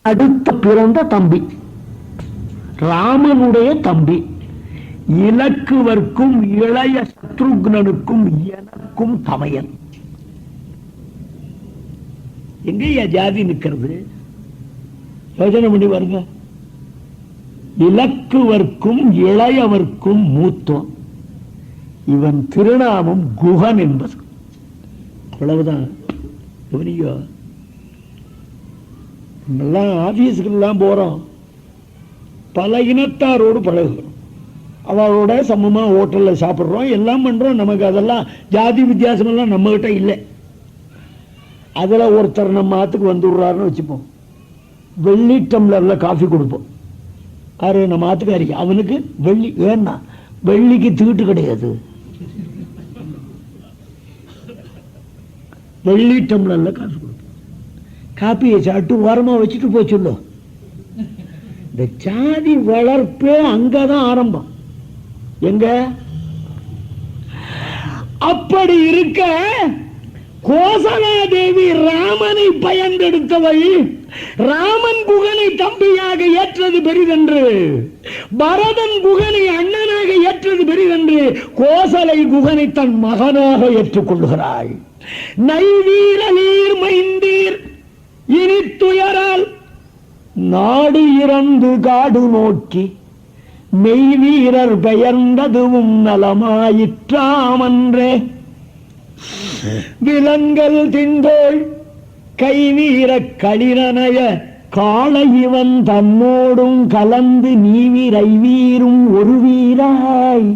அடுத்த பிறந்த தம்பி, ராமனுடைய தம்பி, இலக்குவர்க்கும் இளைய சத்ருக்னனுக்கும் எனக்கும் தமையன். எங்கேயா ஜாதி நிற்கிறது? யோசனை பண்ணி வருங்க. இலக்குவர்க்கும் இளையவர்க்கும் மூத்தம். இவன் திருநாமம் குகன் என்பது. அவ்வளவுதான். கவனியோ, எல்லாம் ஆபீஸுக்கெல்லாம் போறோம், பல இனத்தாரோடு பழகுறோம், அவளோட சமமா ஹோட்டல்ல சாப்பிடுறோம், எல்லாம் பண்றோம். நமக்கு அதெல்லாம் ஜாதி வித்தியாசம் எல்லாம் நம்ம கிட்ட இல்லை. அதுல ஒருத்தர் நம்ம ஆத்துக்கு வந்துடுறாருன்னு வச்சுப்போம், வெள்ளி டம்ளர்ல காஃபி கொடுப்போம். யாரு? நம்ம ஆத்துக்காரிக்கு. அவனுக்கு வெள்ளி வேணா, வெள்ளிக்கு தீட்டு கிடையாது, வெள்ளி டம்ளர்ல காஃபி கொடுப்போம். காப்பியை சாப்பிட்டு ஓரமா வச்சுட்டு போச்சுள்ளோம். இந்த ஜாதி வளர்ப்பே அங்கதான் ஆரம்பம். எங்க? அப்படி இருக்க கோசலாதேவி ராமனை பயந்தெடுத்தவள். ராமன் குகனை தம்பியாக ஏற்றது பெரிதென்று, பரதன் குகனை அண்ணனாக ஏற்றது பெரிதென்று கோசலை குகனை தன் மகனாக ஏற்றுக்கொள்கிறாள். நைவீர நீர் மைந்தீர் இனி துயரால் நாடு இறந்து காடு நோக்கி மெய்வீரர் பெயர்ந்ததுவும் நலமாயிற்றாமன்றே. விலங்கல் திண்டோள் கைவீர களிரனைய காளை இவன் தன்னோடும் கலந்து நீவிரை வீரும் ஒரு வீராய்,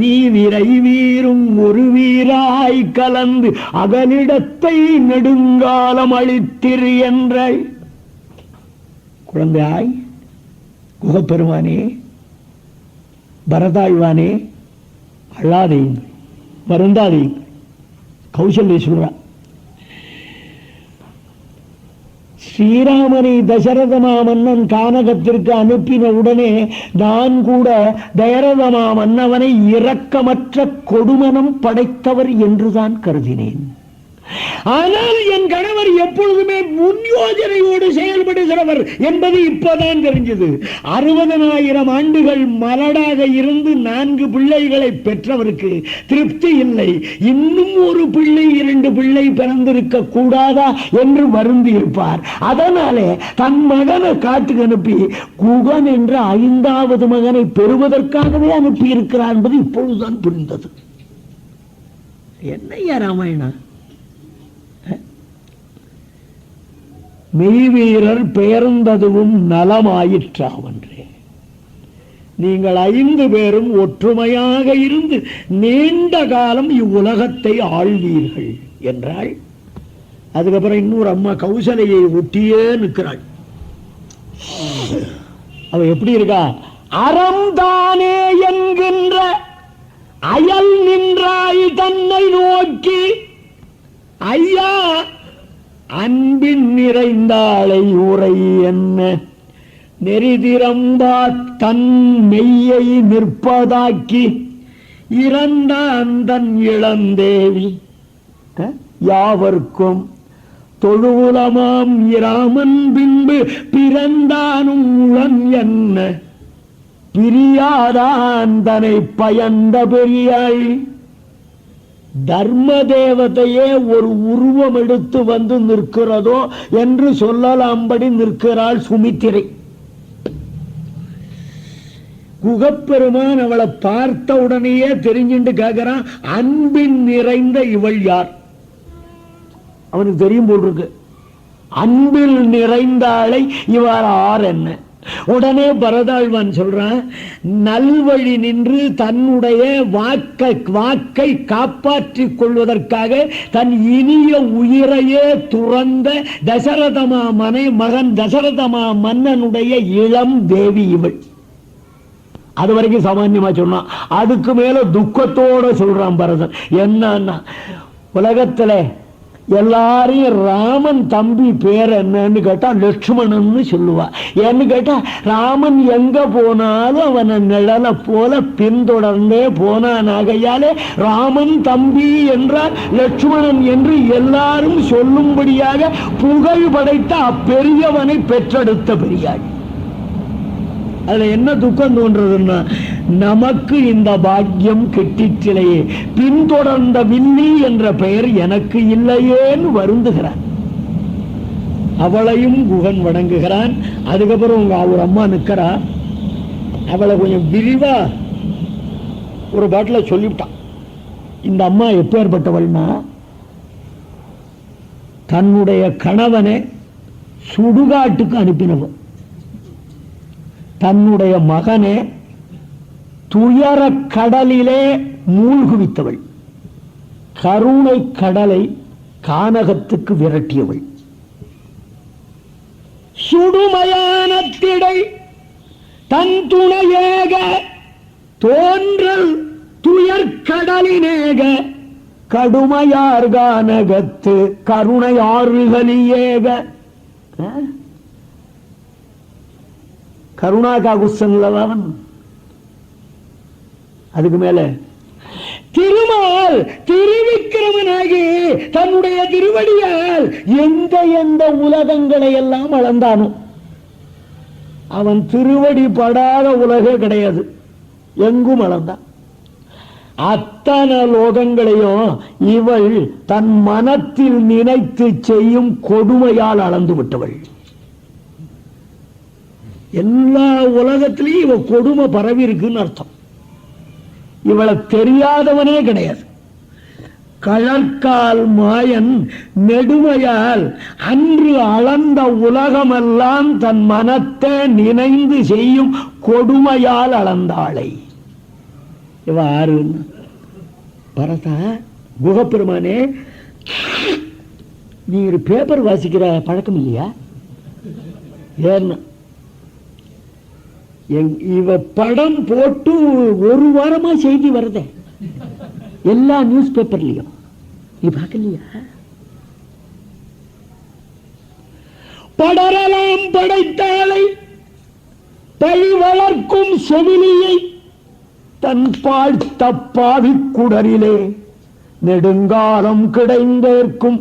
நீ விரை வீரும் ஒரு வீராய் கலந்து அகலிடத்தை நெடுங்காலம் அளித்திரு என்ற குழந்தையாய் குகப்பெருமானே, பரதாழ்வானே, அழாதீங்கள், வருந்தாதீங்கள். கௌசல்யா சொல்றா, ஸ்ரீராமனை தசரதமா மன்னன் கானகத்திற்கு அனுப்பின உடனே நான் கூட தசரதமா மன்னவனை இரக்கமற்ற கொடுமனம் படைத்தவர் என்றுதான் கருதினேன். ஆனால் என் கணவர் எப்பொழுதுமே முன் யோஜனையோடு செயல்படுகிறவர் என்பது இப்போதான் தெரிஞ்சது. 60,000 ஆண்டுகள் மலடாக இருந்து 4 பிள்ளைகளை பெற்றவருக்கு திருப்தி இல்லை. இன்னும் ஒரு பிள்ளை 2 பிள்ளை பிறந்திருக்க கூடாதா என்று வருந்தி இருப்பார். அதனாலே தன் மகனை காட்டுக்கு அனுப்பி குகன் என்ற 5வது மகனை பெறுவதற்காகவே அனுப்பி இருக்கிறார் என்பது இப்பொழுதுதான் புரிந்தது. என்னையா ராமாயணா? மெய்வீரர் பெயர்ந்ததுவும் நலமாயிற்றாவன்றே. நீங்கள் 5 பேரும் ஒற்றுமையாக இருந்து நீண்ட காலம் இவ்வுலகத்தை ஆழ்வீர்கள் என்றாள். அதுக்கப்புறம் இன்னொரு அம்மா கௌசலையை ஒட்டியே நிற்கிறாள். அவ எப்படி இருக்கா? அறம்தானே என்கின்ற அயல் நின்றாய் தன்னை நோக்கி, ஐயா அன்பின் நிறைந்தாளை உரை என்ன நெறிதிரம்பா தன் மெய்யை நிற்பதாக்கி இறந்தான் தன் இளந்தேவி யாவர்க்கும் தொழுவுலமாம் இராமன் பின்பு பிறந்தானும் உளன் என்ன பிரியாதான் தன்னை பயந்த பெரியாள். தர்ம தேவதையே ஒரு உருவம் எடுத்து வந்து நிற்கிறதோ என்று சொல்லலாம்படி நிற்கிறாள் சுமித்திரை. குகப்பெருமான் அவளை பார்த்த உடனேயே தெரிஞ்சுட்டு கேட்கிறான், அன்பின் நிறைந்த இவள் யார்? அவனுக்கு தெரியும் போல் இருக்கு. அன்பில் நிறைந்தாளை இவர் ஆர் என்ன? உடனே பரதாழ்வான் சொல்றான், நல்வழி நின்று தன்னுடைய வாக்கை காப்பாற்றிக் கொள்வதற்காக தன் இனிய உயிரையே துறந்த தசரதமா மகன் தசரதமா மன்னனுடைய இளம் தேவி இவள். அது வரைக்கும் சாமான்யமா சொன்னான். அதுக்கு மேல துக்கத்தோட சொல்றான் பரதன். என்னன்னா, உலகத்துல எல்லாரையும் ராமன் தம்பி பேர் என்னன்னு கேட்டா லட்சுமணன்னு சொல்லுவா. ஏன்னு கேட்டா ராமன் எங்க போனாலும் அவனை நிழலை போல பின்தொடர்ந்தே போனான். ஆகையாலே ராமன் தம்பி என்றால் லட்சுமணன் என்று எல்லாரும் சொல்லும்படியாக புகழ் படைத்த அப்பெரியவனை பெற்றெடுத்த பெரியாள். அதுல என்ன துக்கம் தோன்றதுன்னா, நமக்கு இந்த பாக்கியம் கெட்டிச்சிலையே, பின்தொடர்ந்த வில்லி என்ற பெயர் எனக்கு இல்லையேன்னு வருந்துகிறான். அவளையும் குகன் வணங்குகிறான். அதுக்கப்புறம் ஒரு அம்மா நிற்கிறா. அவளை கொஞ்சம் விரிவா ஒரு பாட்டில் சொல்லிவிட்டான். இந்த அம்மா எப்பேற்பட்டவள்னா, தன்னுடைய கணவனை சுடுகாட்டுக்கு அனுப்பினவள், தன்னுடைய மகனே துயர கடலிலே மூழ்குவித்தவள், கருணை கடலை கானகத்துக்கு விரட்டியவள், சுடுமயானத்திடை தன் துணையேக தோன்றல் துயர்கடலினேக கடுமையார் கானகத்து கருணையாறுகளியேக. கருணா காகுசன். அதுக்கு மேல திருமால் திருவிக்கிரமனாகி தன்னுடைய திருவடியால் எந்த எந்த உலகங்களை எல்லாம் அளந்தானோ, அவன் திருவடி படாத உலகே கிடையாது, எங்கும் அளந்தான். அத்தனை லோகங்களையும் இவள் தன் மனத்தில் நினைத்து செய்யும் கொடுமையால் அளந்து விட்டவள். எல்லா உலகத்திலையும் இவ கொடுமை பரவி இருக்குன்னு அர்த்தம். இவளை தெரியாதவனே கிடையாது. கழற்கால் மாயன் நெடுமையால் அன்று அளந்த உலகமெல்லாம் தன் மனத்தை நினைந்து செய்யும் கொடுமையால் அளந்தாளை. இவ ஆறு பரதா குகப்பெருமானே, நீ ஒரு பேப்பர் வாசிக்கிற பழக்கம் இல்லையா? ஏன்னா இவ படம் போட்டு ஒரு வாரமா செய்தி வருதே எல்லா நியூஸ் பேப்பர்லயும், நீ பார்க்கலையா? படரலாம் படைத்தாளை பழி வளர்க்கும் செவிலியை தன் பாழ்த்த பாவி குடரிலே நெடுங்காலம் கிடைந்தேற்கும்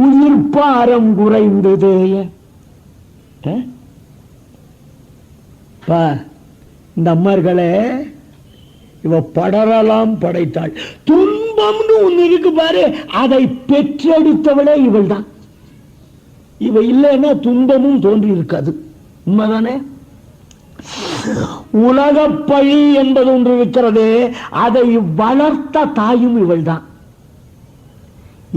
உயிர் பாரம் குறைந்ததேய. இந்த அம்மார்களே, இவ படரலாம் படைத்தாள். துன்பம்னு ஒண்ணு இருக்கு பாரு, அதை பெற்றெடுத்தவளே இவள் தான். இவ இல்லைன்னா துன்பமும் தோன்றி இருக்காது. உண்மைதானே? உலக பழி என்பது ஒன்று இருக்கிறது, அதை வளர்த்த தாயும் இவள் தான்.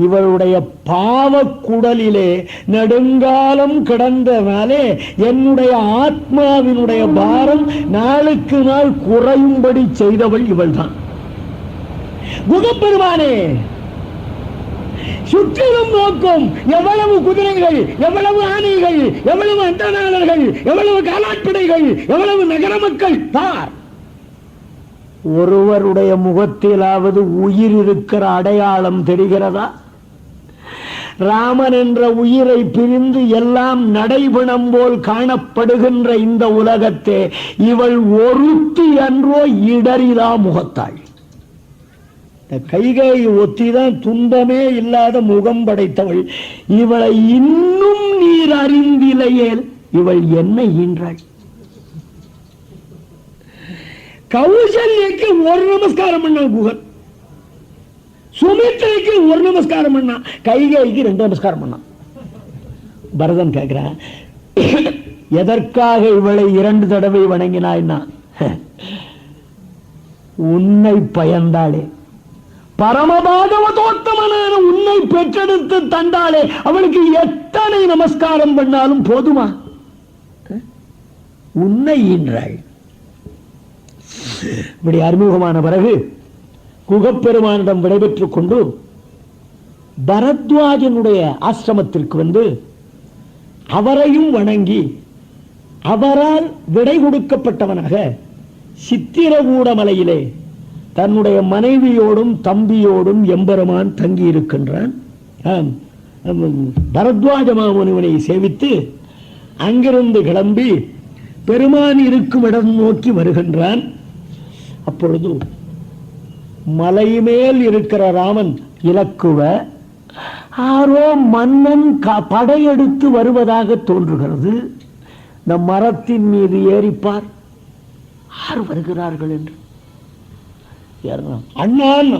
இவளுடைய பாவ குடலிலே நெடுங்காலம் கிடந்தனாலே என்னுடைய ஆத்மாவினுடைய பாரம் நாளுக்கு நாள் குறையும்படி செய்தவள் இவள் தான். குகப்பெருமானே, சுற்றிலும் நோக்கும் எவ்வளவு குதிரைகள், எவ்வளவு ஆணைகள், எவ்வளவு அந்தணர்கள், எவ்வளவு காலாட்படைகள், எவ்வளவு நகர மக்கள் பார். ஒருவருடைய முகத்திலாவது உயிர் இருக்கிற அடையாளம் தெரிகிறதா? ராமன் என்ற உயிரை பிரிந்து எல்லாம் நடைபெணம் போல் காணப்படுகின்ற இந்த உலகத்தே இவள் ஒருத்தி அன்றோ இடறிலா முகத்தாள். கைகை ஒத்திதான் துன்பமே இல்லாத முகம் படைத்தவள். இவளை இன்னும் நீர் அறிந்திலையேல் இவள் என்ன ஈன்றாள்? கௌசல்யக்கு ஒரு நமஸ்காரம் பண்ண குகன், சுமித்ரைக்கு ஒரு நமஸ்காரம் பண்ணா, கைகைக்கு 2 நமஸ்காரம் பண்ணான். பரதன் கேட்கிறான், எதற்காக இவளை 2 தடவை வணங்கினாய்னா, உன்னை பயந்தாளே, பரமபாகவதோத்தமனான உன்னை பெற்றெடுத்து தந்தாளே, அவளுக்கு எத்தனை நமஸ்காரம் பண்ணாலும் போதுமா? உன்னை ஈன்றாள். இப்படி அறிமுகமான பிறகு குகப்பெருமானிடம் விடைபெற்றுக் கொண்டு பரத்வாஜனுடைய ஆசிரமத்திற்கு வந்து அவரையும் வணங்கி அவரால் விடை கொடுக்கப்பட்டவனாக சித்திரகூடமலையிலே தன்னுடைய மனைவியோடும் தம்பியோடும் எம்பெருமான் தங்கி இருக்கின்றான். பரத்வாஜ மாமுனிவனை சேவித்து அங்கிருந்து கிளம்பி பெருமான் இருக்கும் இடம் நோக்கி வருகின்றான். அப்பொழுது மலை மேல் இருக்கிற ராமன் இலக்குவ ஆரோ மன்னன் படையெடுத்து வருவதாக தோன்றுகிறது. இந்த மரத்தின் மீது ஏறிப்பார், யார் வருகிறார்கள் என்று. அண்ணான்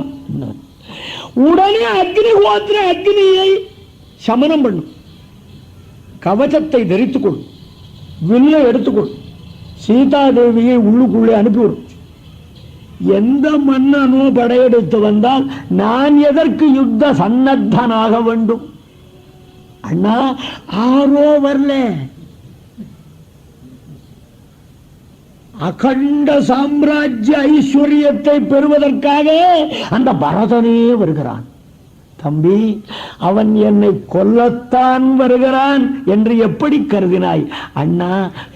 உடனே அக்னிஹோத்திர அக்னியை சமனம் பண்ணும், கவசத்தை தரித்துக் கொள்ளும், வில்லை எடுத்துக்கொள்ளும், சீதாதேவியை உள்ளுக்குள்ளே அனுப்பிவிடும். எந்த மன்னனோ படையெடுத்து வந்தால் நான் எதற்கு யுத்த சன்னத்தனாக வேண்டும்? அண்ணா ஆரோ வரல, அகண்ட சாம்ராஜ்ய ஐஸ்வர்யத்தை பெறுவதற்காக அந்த பரதனே வருகிறான். தம்பி, அவன் என்னை கொல்லத்தான் வருகிறான் என்று எப்படி கருதினாய்? அண்ணா,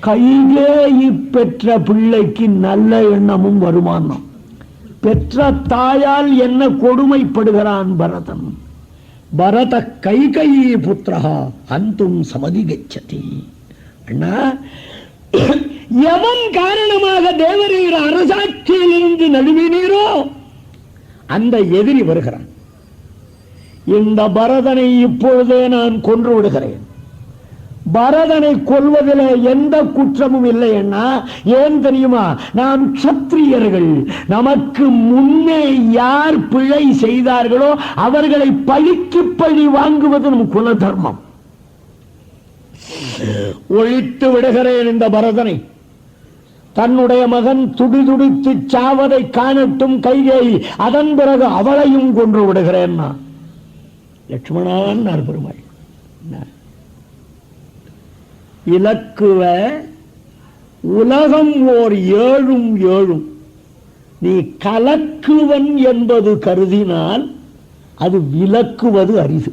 கைகேயி பெற்ற பிள்ளைக்கு நல்ல எண்ணமும் வருமானம். பெற்ற தாயால் என்ன கொடுமைப்படுகிறான் பரதன். பரத கைகேயி புத்திரஹா அந்தும் சமதி கச்சதி. அண்ணா, எவன் காரணமாக தேவரீர் அரசாட்சியிலிருந்து நழுவினீரோ அந்த எதிரி வருகிறான். இந்த பரதனை இப்பொழுதே நான் கொன்று விடுகிறேன். பரதனை கொல்வதில் எந்த குற்றமும் இல்லை அண்ணா. ஏன் தெரியுமா? நாம் க்ஷத்ரியர்கள். நமக்கு முன்னே யார் பிழை செய்தார்களோ அவர்களை பழிக்கு பழி வாங்குவது நம் குல தர்மம். ஒழித்து விடுகிறேன் இந்த பரதனை. தன்னுடைய மகன் துடிதுடித்து சாவதை காணட்டும் கைகேயி, அதன் பிறகு அவளையும் கொன்று விடுகிறேன். லட்சுமணான் பெருமாள் இலக்குவ உலகம் ஓர் ஏழும் ஏழும் நீ கலக்குவன் என்பது கருதினால் அது விலக்குவது அரிது.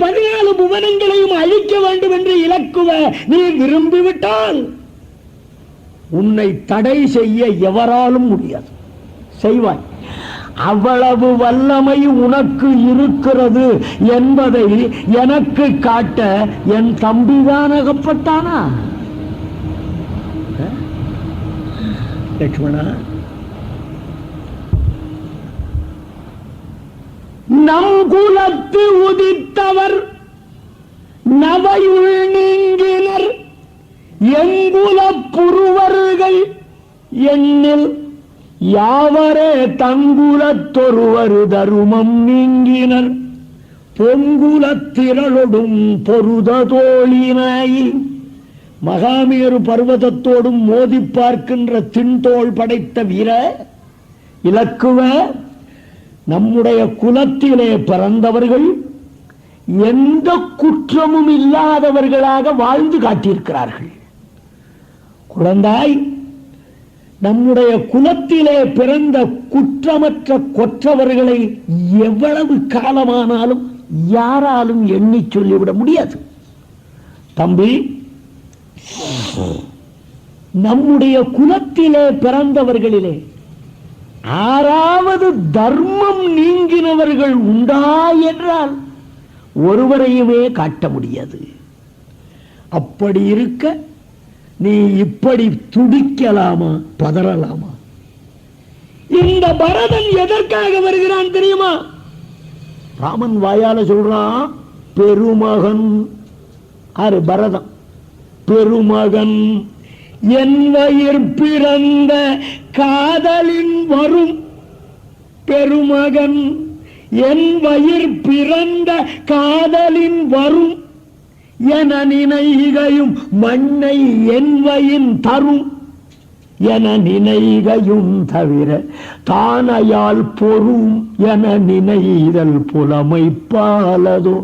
14 புவனங்களையும் அழிக்க வேண்டும் என்று இலக்குவ நீ விரும்பிவிட்டால் உன்னை தடை செய்ய எவராலும் முடியாது. செய்வாய். அவ்வளவு வல்லமை உனக்கு இருக்கிறது என்பதை எனக்கு காட்ட என் தம்பிதான் அகப்பட்டானா? லட்சுமணா, நம் குலத்து உதித்தவர் நவையுள் நீங்கினர் எங்குல புருவர்கள் எண்ணில் யாவரே தங்குலத்தொருவர் தருமம் நீங்கினர் பொங்குலத்திரளொடும் பொருத தோழினாய். மகாமேரு பர்வதத்தோடும் மோதி பார்க்கின்ற தின்தோள் படைத்த வீர இலக்குவ, நம்முடைய குலத்திலே பிறந்தவர்கள் எந்த குற்றமும் இல்லாதவர்களாக வாழ்ந்து காட்டியிருக்கிறார்கள். குழந்தாய், நம்முடைய குலத்திலே பிறந்த குற்றமற்ற கொற்றவர்களை எவ்வளவு காலமானாலும் யாராலும் எண்ணி சொல்லிவிட முடியாது. தம்பி, நம்முடைய குலத்திலே பிறந்தவர்களிலே ஆறாவது தர்மம் நீங்கினவர்கள் உண்டா என்றால் ஒருவரையுமே காட்ட முடியாது. அப்படி இருக்க நீ இப்படி துடிக்கலாமா, பதறலாமா? இந்த பரதன் எதற்காக வருகிறான் தெரியுமா? ராமன் வாயால சொல்றான், பெருமகன். ஆறு பரதன் பெருமகன் என் வயிர் பிறந்த காதலின் வரும். பெருமகன் என் வயிர் பிறந்த காதலின் வரும் என நினைகையும் மண்ணை என் வயின் தரும் என நினைகையும் தவிர தானையால் பொறும் என நினைதல் புலமைப்பாலதோ.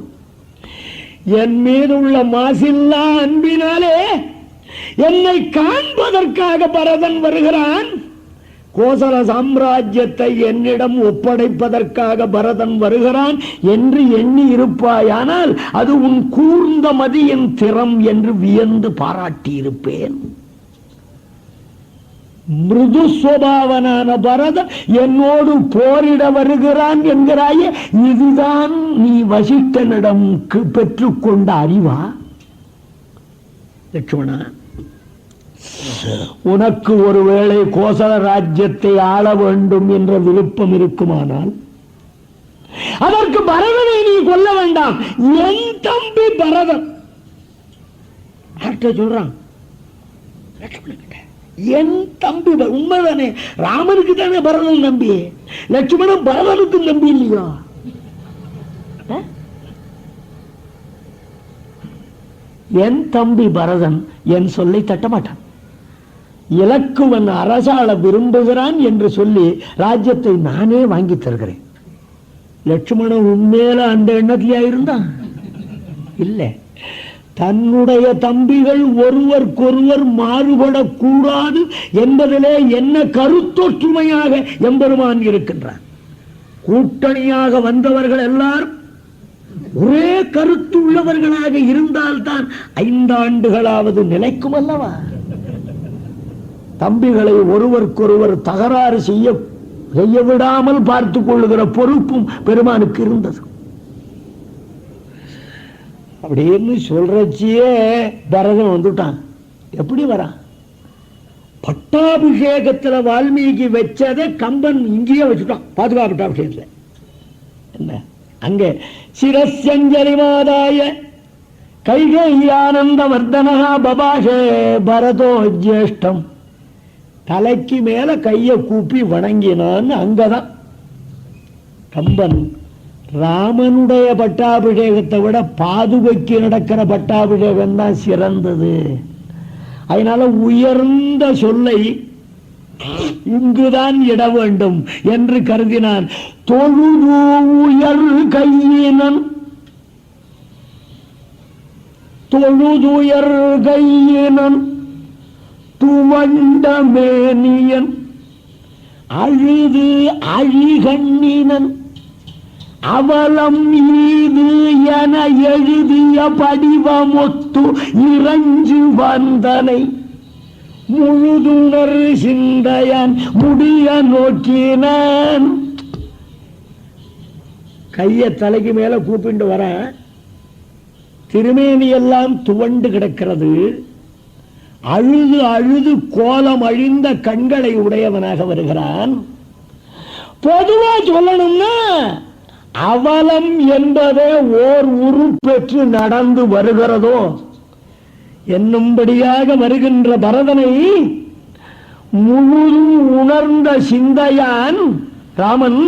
என் மீதுள்ள மாசில்லா அன்பினாலே என்னை காண்பதற்காக பரதன் வருகிறான். கோசல சாம்ராஜ்யத்தை என்னிடம் ஒப்படைப்பதற்காக பரதன் வருகிறான் என்று எண்ணி இருப்பாயானால் அது உன் கூர்ந்த மதியின் திறம் என்று வியந்து பாராட்டியிருப்பேன். மிருது சுபாவனான பரதன் என்னோடு போரிட வருகிறான் என்கிறாயே, இதுதான் நீ வசிஷ்டனிடம் பெற்றுக்கொண்ட அறிவா? லட்சுமணா, உனக்கு ஒருவேளை கோசல ராஜ்யத்தை ஆள வேண்டும் என்ற விருப்பம் இருக்குமானால் அதற்கு பரதனை நீ கொல்ல வேண்டாம். என் தம்பி பரதன் சொல்றான், என் தம்பி உண்மைதானே, ராமனுக்கு தானே பரதன் நம்பி, லட்சுமணன் பரதனுக்கு நம்பி இல்லையா? என் தம்பி பரதன் என் சொல்லை தட்டமாட்டான். இலக்குவன் அரசாள விரும்புகிறான் என்று சொல்லி ராஜ்யத்தை நானே வாங்கி தருகிறேன். லட்சுமணன் உண்மையில அந்த எண்ணத்திலேயா இருந்தான்? இல்லை. தன்னுடைய தம்பிகள் ஒருவருக்கொருவர் மாறுபடக்கூடாது என்பதிலே என்ன கருத்தொற்றுமையாக எம்பெருமான் இருக்கின்றார். கூட்டணியாக வந்தவர்கள் எல்லாரும் ஒரே கருத்து உள்ளவர்களாக இருந்தால்தான் 5 ஆண்டுகளாவது நிலைக்கும் அல்லவா? தம்பிகளை ஒருவருக்கொருவர் தகராறு செய்ய விடாமல் பார்த்துக் கொள்ளுகிற பொறுப்பும் பெருமானுக்கு இருந்தது. அப்படின்னு சொல்றச்சியே பரதன் வந்துட்டான். எப்படி வரான்? பட்டாபிஷேகத்துல வால்மீகி வச்சதை கம்பன் இங்கேயே வச்சுட்டான். பாதுகா பட்டாபிஷேகத்துல என்ன அங்கே சிரஸ்யஞ்சலி மாதாய கைகேயி ஆனந்த வர்தனஹா பபாஷே பரதோ ஜேஷ்டம். தலைக்கு மேல கைய கூப்பி வணங்கினான்னு அங்கதான் கம்பன் ராமனுடைய பட்டாபிஷேகத்தை விட பாதுகைக்கு நடக்கிற பட்டாபிஷேகம் தான் சிறந்தது. அதனால உயர்ந்த சொல்லை இங்குதான் இட வேண்டும் என்று கருதினான். தொழுது உயர் கையினன், தொழுதுயர் கையினன் துவண்ட மேனியன் அழுது அழிகண்ணினன் அவலம் ஈது என எழுதிய படிவமொத்து இறஞ்சு வந்தனை முழுதுணர் சிந்தையன் முடிய நோக்கினான். கைய தலைக்கு மேல கூப்பிட்டு வர, திருமேனி எல்லாம் துவண்டு கிடக்கிறது. அழுது அழுது கோலம் அழிந்த கண்களை உடையவனாக வருகிறான். பொதுவா சொல்லணும்னா அவலம் என்பதே ஓர் உருப்பெற்று நடந்து வருகிறதோ என்னும்படியாக வருகின்ற பரதனை முழுதும் உணர்ந்த சிந்தையான் ராமன்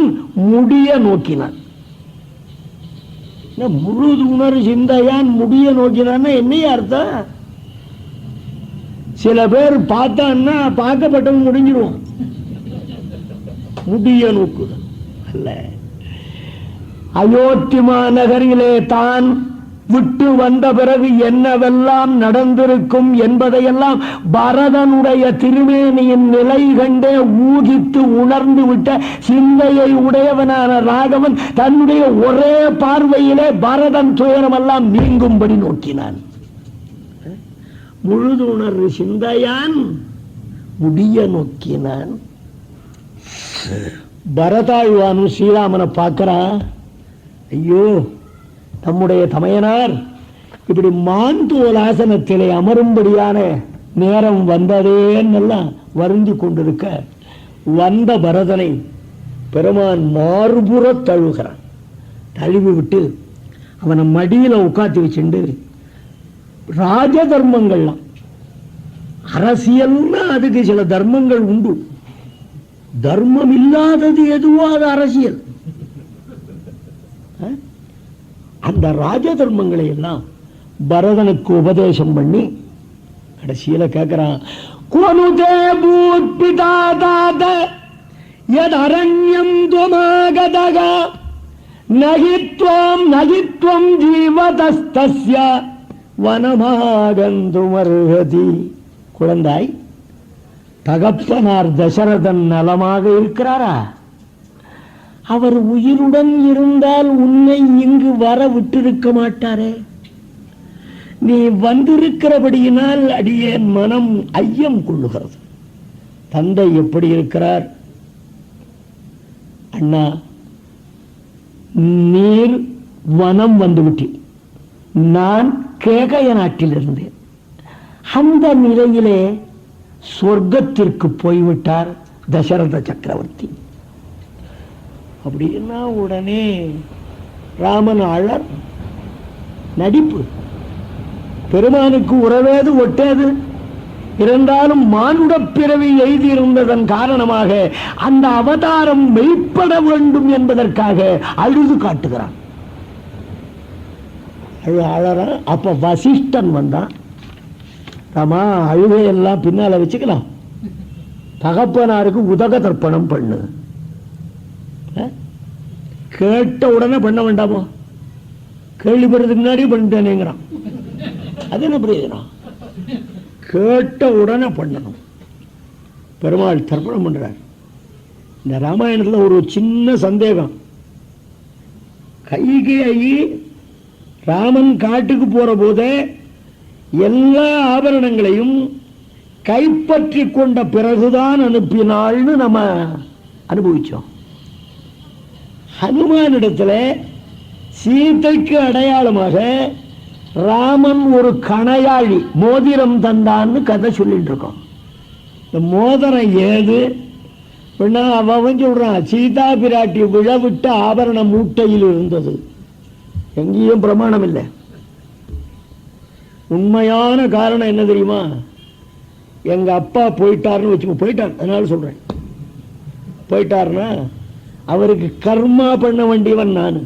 முடிய நோக்கினான். முழுது உணர் சிந்தையான் முடிய நோக்கினான் என்னையா அர்த்தம்? சில பேர் பார்த்தான்னா பார்க்கப்பட்டவங்க முடிஞ்சிருவோம். முடிய நோக்குதல் அல்ல. அயோத்தி மாநகரிலே தான் விட்டு வந்த பிறகு என்னவெல்லாம் நடந்திருக்கும் என்பதையெல்லாம் பரதனுடைய திருமேனியின் நிலை கண்டே ஊகித்து உணர்ந்து விட்ட சிந்தையை உடையவனான ராகவன் தன்னுடைய ஒரே பார்வையிலே பரதன் துயரமெல்லாம் நீங்கும்படி நோக்கினான். முழுதுணர் சிந்தையான் முடிய நோக்கினான். பரதாழ்வானு ஸ்ரீராமனை பார்க்கிறா, ஐயோ நம்முடைய தமையனார் இப்படி மாந்தோல் ஆசனத்திலே அமரும்படியான நேரம் வந்ததேன்னெல்லாம் வருந்தி கொண்டிருக்க வந்த பரதனை பெருமான் மார்புற தழுகிறான். தழுவி விட்டு அவனை மடியில உட்காத்தி வச்சுண்டு ராஜ தர்மங்கள்லாம், அரசியல்னா அதுக்கு சில தர்மங்கள் உண்டு. தர்மம் இல்லாதது எதுவோ அது அரசியல். அந்த ராஜ தர்மங்களை எல்லாம் பரதனுக்கு உபதேசம் பண்ணி கடைசியில கேட்கிறான், கொனுதே பூத்பிதாதாத யதரண்யம் துவமாகதக நகித்வம் நகித்வம் ஜீவதஸ்தஸ்ய வனமாகந்துமர்ஹதி. குழந்தாய், தகப்பனார் தசரதன் நலமாக இருக்கிறாரா? அவர் உயிருடன் இருந்தால் உன்னை இங்கு வர விட்டிருக்க மாட்டாரே. நீ வந்திருக்கிறபடியினால் அடியேன் மனம் ஐயம் கொள்ளுகிறது. தந்தை எப்படி இருக்கிறார்? அண்ணா, நீர் வனம் வந்துவிட்டீர், நான் கேகய நாட்டில் இருந்தேன். அந்த நிலையிலே சொர்க்கத்திற்கு போய்விட்டார் தசரத சக்கரவர்த்தி. அப்படின்னா உடனே ராமன் அழர். நடிப்பு. பெருமானுக்கு உறவேது ஒட்டேது. இருந்தாலும் மானுட பிறவி எய்தியிருந்ததன் காரணமாக அந்த அவதாரம் மெய்ப்பட வேண்டும் என்பதற்காக அழுது காட்டுகிறான். அழறான். அப்ப வசிஷ்டன் வந்தான். ராமா, அழுகையெல்லாம் பின்னால வச்சுக்கலாம், தகப்பனாருக்கு உதக தர்ப்பணம் பண்ணு. கேட்ட உடனே பண்ண வேண்டாமோ? கேள்விப்படுறதுக்கு முன்னாடி பண்ணிட்டேனேங்கிறான். அது என்ன பிரயோஜனம்? கேட்ட உடனே பண்ணணும். பெருமாள் தர்ப்பணம் பண்றார். இந்த ராமாயணத்தில் ஒரு சின்ன சந்தேகம். கைகேயி ராமன் காட்டுக்கு போற போதே எல்லா ஆபரணங்களையும் கைப்பற்றி கொண்ட பிறகுதான் அனுப்பினாள்னு நம்ம அனுபவிச்சோம். ஹனுமானிடத்துல சீதைக்கு அடையாளமாக ராமன் ஒரு கணையாழி மோதிரம் தந்தான்னு கதை சொல்லிட்டு இருக்கோம். இந்த மோதிரம் ஏது? அவன் சொல்றான், சீதா பிராட்டி விழவிட்ட ஆபரண மூட்டையில் இருந்தது. எங்கேயும் பிரமாணம் இல்லை. உண்மையான காரணம் என்ன தெரியுமா? எங்க அப்பா போயிட்டாருன்னு வச்சுக்கோ, போயிட்டார், அதனால சொல்றேன். போயிட்டாருன்னா அவருக்கு கர்மா பண்ண வேண்டியவன் நான்.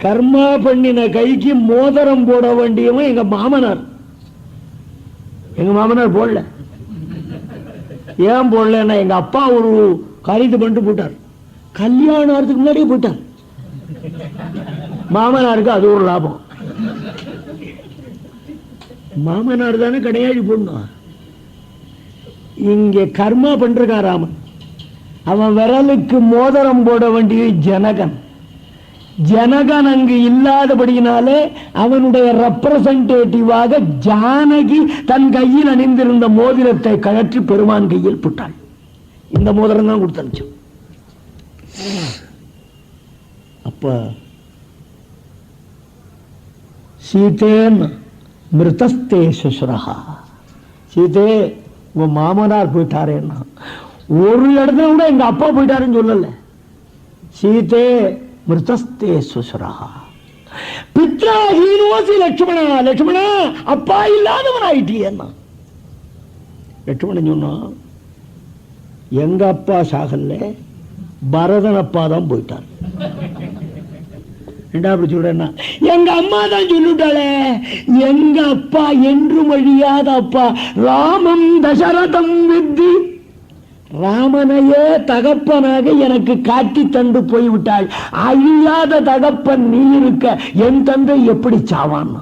கர்மா பண்ணின கைக்கு மோதிரம் போட வேண்டியவன் எங்க மாமனார். எங்க மாமனார் போடல. ஏன் போடலன்னா, எங்க அப்பா ஒரு காரியத்தை பண்ணிட்டு போட்டார். கல்யாணத்துக்கு முன்னாடியே போட்டார். மாமனாருக்கு அது ஒரு லாபம். மாமனார் தானே கடையாளி போடணும். இங்க கர்மா பண்றான் ராமன். அவன் விரலுக்கு மோதிரம் போட வேண்டிய ஜனகன். ஜனகன் அங்கு இல்லாதபடியினாலே அவனுடைய ரெப்ரசன்டேட்டிவாக ஜானகி தன் கையில் அணிந்திருந்த மோதிரத்தை கழற்றி பெருமான் கையில் போட்டாள். இந்த மோதிரம் தான் கொடுத்து. அப்ப சீதேன் மிருதஸ்தே சுசுரஹா, சீதே உங்க மாமனார் போயிட்டாரேன்னா, ஒரு இடத்துல கூட எங்க அப்பா போயிட்டாருன்னு சொல்லல. சீதே மிருதஸ்தே சுசுரஹா பித்ராஹீனோசி லட்சுமணா, லட்சுமணா அப்பா இல்லாதவன் ஆயிட்டியன்னா. லட்சுமணன் சொன்னா, எங்க அப்பா சாகல்ல, பரதன் அப்பா தான் போயிட்டார். அப்படி சொல்றேன்னா, எங்க அம்மா தான் சொல்லிட்டாளே, எங்க அப்பா என்றும் அழியாத அப்பா ராமம் தசரதம் வித்தி, ராமனையே தகப்பனாக எனக்கு காட்டி தந்து போய்விட்டாள். அழியாத தகப்பன் நீ இருக்க என் தந்தை எப்படி சாவான்?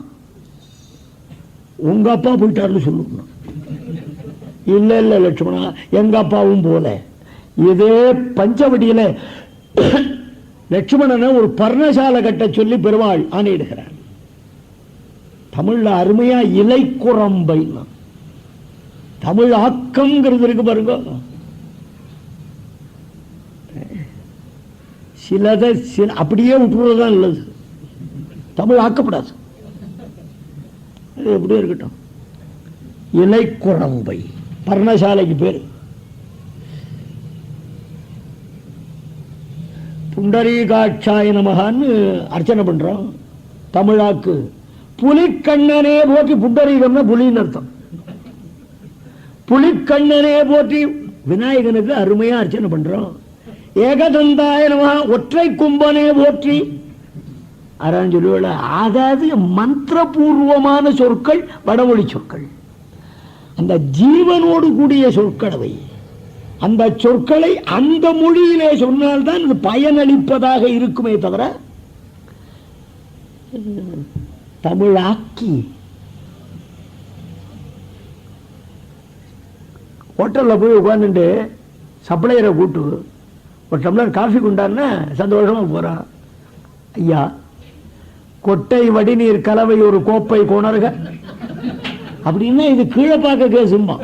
உங்க அப்பா போயிட்டாருன்னு சொல்லணும். இல்ல இல்ல லட்சுமணா, எங்க அப்பாவும் போல. இதே பஞ்சவடியில லட்சுமணனை ஒரு பர்ணசாலை கட்ட சொல்லி பெருமாள் ஆணையிடுகிறார். தமிழ்ல அருமையா இலைக்குறம்பை, தமிழ் ஆக்கம்ங்கிறது இருக்கு பாருங்க. சிலதை அப்படியே விட்டுறதுதான் நல்லது. தமிழ் ஆக்கப்படாது, எப்படியே இருக்கட்டும். இலைக்குறம்பை பர்ணசாலைக்கு பேரு. புண்டரீகாட்சாய நமகான்னு அர்ச்சனை பண்றோம். தமிழாக்கு புலிக்கண்ணனே போற்றி, புண்டரீகம்னா புலின்னு அர்த்தம். புலிக்கண்ணனே போற்றி விநாயகனுக்கு அருமையா அர்ச்சனை பண்றோம். ஏகதந்தாய நமஹா ஒற்றை கும்பனே போற்றி அறான்னு சொல்லுவல. அதாவது மந்திரபூர்வமான சொற்கள், வடமொழி சொற்கள், அந்த ஜீவனோடு கூடிய சொற்களவை. அந்த சொற்களை அந்த மொழியிலே சொன்னால்தான் அது பயனளிப்பதாக இருக்குமே தவிர தமிழாக்கி ஹோட்டலில் போய் உட்காந்துட்டு சப்ளையரை கூட்டு ஒரு டம்ளர் காஃபி கொண்டாருன்னா சந்தோஷமாக போகிறான். ஐயா, கொட்டை வடிநீர் கலவை ஒரு கோப்பை கொணர்க அப்படின்னா இது கீழே பார்க்க கேசும்பா.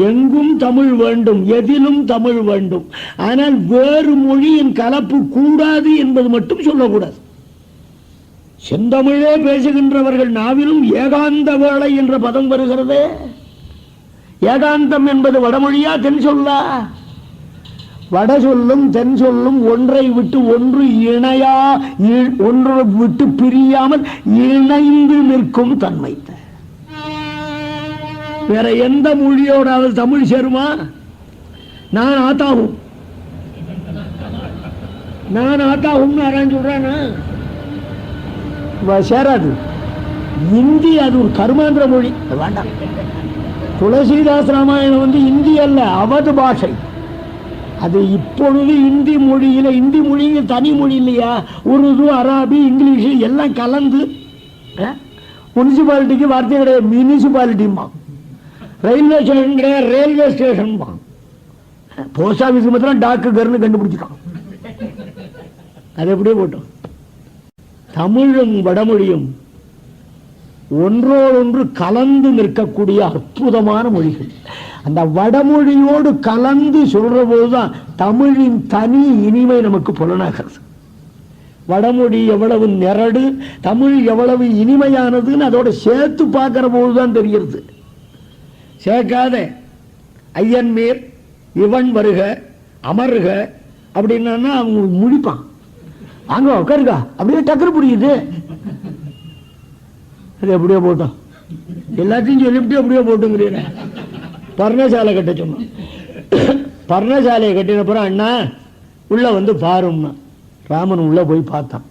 எங்கும் தமிழ் வேண்டும், எதிலும் தமிழ் வேண்டும். ஆனால் வேறு மொழியின் கலப்பு கூடாது என்பது மட்டும் சொல்லக்கூடாது. செந்தமிழே பேசுகின்றவர்கள் நாவிலும் ஏகாந்த வேளை என்ற பதம் வருகிறதே. ஏகாந்தம் என்பது வடமொழியா தென் சொல்லா? வட சொல்லும் தென் சொல்லும் ஒன்றை விட்டு ஒன்று இணையா, ஒன்றை விட்டு பிரியாமல் இணைந்து நிற்கும் தன்மை. வேற எந்த மொழியோடாவது தமிழ் சேருமா? நான் ஆத்தாவும் யாரான்னு சொல்றானா? சேராது. இந்தி அது ஒரு கர்மாந்திர மொழி, வேண்டாம். துளசிதாஸ் ராமாயணம் இந்தி அல்ல, அவது பாஷை. அது இப்பொழுது இந்தி மொழியில, இந்தி மொழிங்க தனி மொழி இல்லையா? உருது, அராபி, இங்கிலீஷு எல்லாம் கலந்து. முனிசிபாலிட்டிக்கு வார்த்தை கிடையாது, மியூனிசிபாலிட்டிமா. ரயில்வே ஸ்டேஷன் கிடையாது, ரயில்வே ஸ்டேஷன். போஸ்ட் ஆஃபீஸ் மாத்திரம் டாக்குன்னு கண்டுபிடிச்சிட்டான். அது எப்படியே போட்டோம். தமிழும் வடமொழியும் ஒன்றோடொன்று கலந்து நிற்கக்கூடிய அற்புதமான மொழிகள். அந்த வடமொழியோடு கலந்து சொல்ற போதுதான் தமிழின் தனி இனிமை நமக்கு புலனாகிறது. வடமொழி எவ்வளவு நிரடு, தமிழ் எவ்வளவு இனிமையானதுன்னு அதோட சேர்த்து பார்க்கிற போதுதான் தெரிகிறது. சேர்க்காத ஐயன் மேர் இவன் வருக அமருக அப்படின்னா அவங்க முடிப்பான். அங்க உட்காருக்கா அப்படியே டக்குனு புரியுது. அது எப்படியோ போட்டோம், எல்லாத்தையும் சொல்லிவிட்டு அப்படியே போட்டுங்கிறீங்க. பர்ணசாலை கட்ட சொன்னோம். பர்ணசாலையை கட்டினப்புறம் அண்ணா உள்ள பாரும்னா ராமன் உள்ள போய் பார்த்தான்.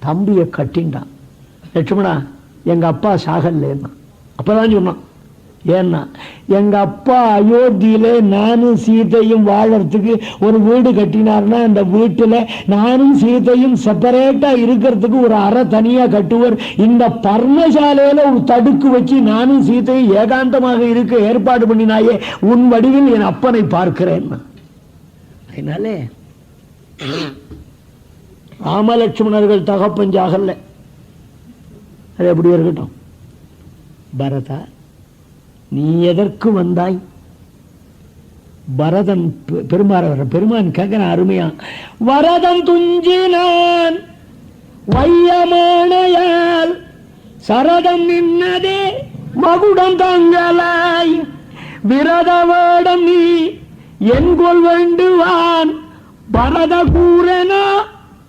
தம்பியை கட்டின்டான். லட்சுமணா எங்க அப்பா சாகல்லேன்னா. அப்பதான் சொன்னான், ஏன்னா எங்க அப்பா அயோத்தியில நானும் சீதையும் வாழறதுக்கு ஒரு வீடு கட்டினார்னா அந்த வீட்டுல நானும் சீதையும் செப்பரேட்டா இருக்கிறதுக்கு ஒரு அறை தனியா கட்டுவார். இந்த பர்ணசாலையில ஒரு தடுக்கு வச்சு நானும் சீதையும் ஏகாந்தமாக இருக்க ஏற்பாடு பண்ணினாயே, உன் வடிவில் என் அப்பனை பார்க்கிறேன். அதனாலே ராமலட்சுமணர்கள் தகப்பஞ்சாகல்ல, அது எப்படி இருக்கட்டும். பரதா நீ எதற்கு வந்தாய்? பரதன் பெருமான் கேட்கிறான் அருமையா. வரதம் துஞ்சினான் வையமானையால் சரதம் நின்னதே மகுடம் தாங்கலாய் விரத வேடம் நீ என்கொள் வேண்டுவான் பரத கூறனா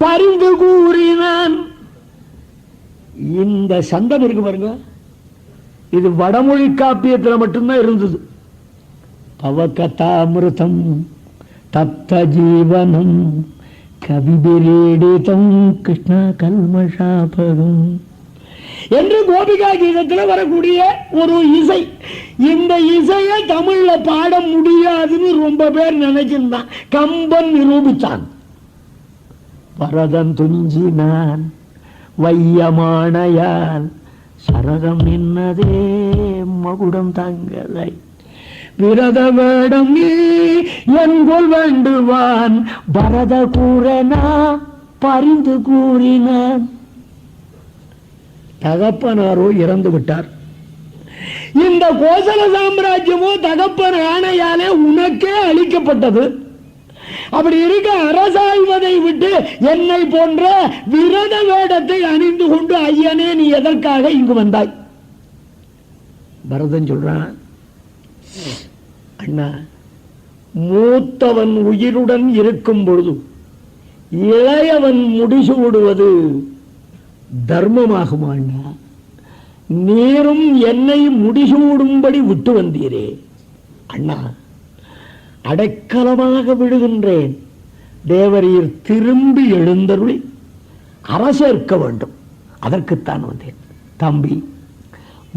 பரிந்து கூறினான். இந்த சந்தம் இருக்கு பாருங்க, இது வடமொழி காப்பியத்தில் மட்டும்தான் இருந்தது. பவகதாமிருதம் தப்த ஜீவனம் கவிபிரீடிதம் கிருஷ்ண கல்மஷாபகம் என்று கோபிகா கீதத்தில் வரக்கூடிய ஒரு இசை. இந்த இசையை தமிழ்ல பாட முடியாதுன்னு ரொம்ப பேர் நினைச்சிருந்தான். கம்பன் நிரூபித்தான். பரதன் துஞ்சினான் வையமானையால் சரதம் நின்னதே மகுடம் தாங்கலை விரத வேடம் நீ என்கொள் வேண்டுவான் பரத கூறனா பரிந்து கூறினான். தகப்பனாரோ இறந்து விட்டார். இந்த கோசல சாம்ராஜ்யமோ தகப்பன் ஆணையாலே உனக்கே அளிக்கப்பட்டது. அப்படி இருக்க அரசாள்வதை விட்டு என்னை போன்ற விரத வேடத்தை அணிந்து கொண்டு ஐயனே நீ எதற்காக இங்கு வந்தாய்? பரதன் சொல்றான், அண்ணா மூத்தவன் உயிருடன் இருக்கும் பொழுது இளையவன் முடிசூடுவது தர்மமாகுமா? அண்ணா நீரும் என்னை முடிசூடும்படி விட்டு வந்தீரே. அண்ணா அடைக்கலமாக விடுகின்றேன். தேவரீர் திரும்பி எழுந்தருளி அரசேற்க வேண்டும், அதற்குத்தான் வந்தேன். தம்பி